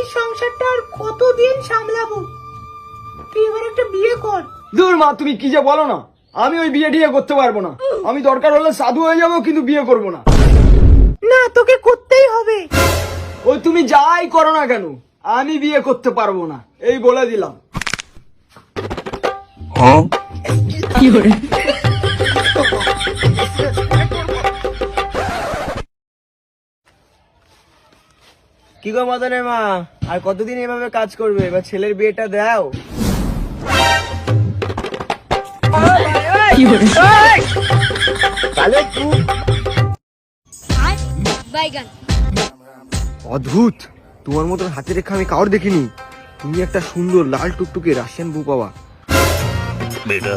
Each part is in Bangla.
এই সংসারটা আর কতদিন সামলাবো? তুই এবার একটা বিয়ে কর। দূর মা, তুমি কি যে বলো না, আমি ওই বিয়ে টিয়ে করতে পারবো না। আমি দরকার হলে সাধু হয়ে যাবো, কিন্তু বিয়ে করবো না। না, তোকে করতেই হবে। ওই তুমি যাই করো না কেন, আমি বিয়ে করতে পারবো না, এই বলে দিলাম। কি গো মদনের মা, আর কতদিন এভাবে কাজ করবে? এবার ছেলের বিয়েটা দাও। অদ্ভুত, তোমার মতন হাতে রেখা আমি কাউর দেখিনি। তুমি একটা সুন্দর লাল টুকটুকে রাশিয়ান বউ পাওয়া। बेटा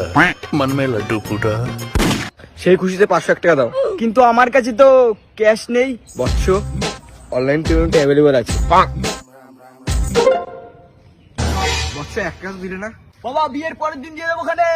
मन में लड्डू फूटा। সেই খুশিতে 501 টাকা দাও। কিন্তু আমার কাছে তো ক্যাশ নেই। বৎস, অনলাইন পেমেন্ট অ্যাভেলেবল আছে। বৎস, 1 টাকা দিলে না? বাবা, বিয়ের পরের দিন দিয়ে দেবো ওখানে।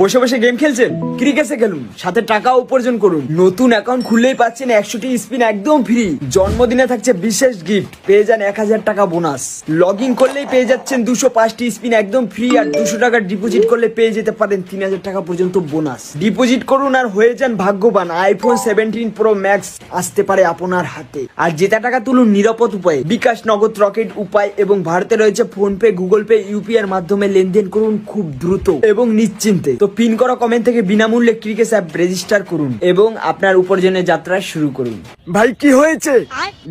বসে বসে গেম খেলছেন? ক্রিকেটে খেলুন, সাথে টাকা উপার্জন করুন। নতুন অ্যাকাউন্ট খুললেই পাচ্ছেন 100টি স্পিন একদম ফ্রি। জন্মদিনে থাকছে বিশেষ গিফট, পেয়ে যান 1000 টাকা বোনাস। লগ ইন করলেই পেয়ে যাচ্ছেন 205টি স্পিন একদম ফ্রি, আর 200 টাকা ডিপোজিট করলে পেয়ে যেতে পারেন 3000 টাকা পর্যন্ত বোনাস। ডিপোজিট করুন আর হয়ে যান ভাগ্যবান। আইফোন 17 প্রো ম্যাক্স আসতে পারে আপনার হাতে। আর জেতা টাকা তুলুন নিরাপদ উপায়ে, বিকাশ, নগদ, রকেট উপায়, এবং ভারতে রয়েছে phone pay, Google pay, UPI এর মাধ্যমে লেনদেন করুন খুব দ্রুত এবং নিশ্চিন্তে। তো পিন করা কমেন্ট থেকে বিনামূল্যে ক্রিকেট অ্যাপ রেজিস্টার করুন এবং আপনার উপার্জনের যাত্রা শুরু করুন। ভাই, কি হয়েছে?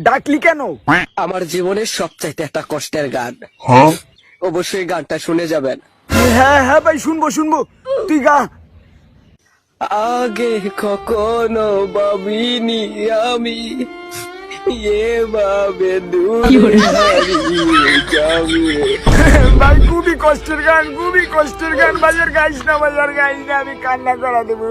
ডাকলি কেন? আমার জীবনের সবচাইতে একটা কষ্টের গান, অবশ্যই গানটা শুনে যাবেন। হ্যাঁ হ্যাঁ ভাই, শুনবো শুনবো, তুই গা। আগে কখনো ভাবিনি আমি এভাবে দূরে হারিয়ে যাবে। ভাই, খুবই কষ্টের গান, খুবই কষ্টের গান। বাজার গাইস না, বাজার গাইস না, আমি কান্না করা দেবো।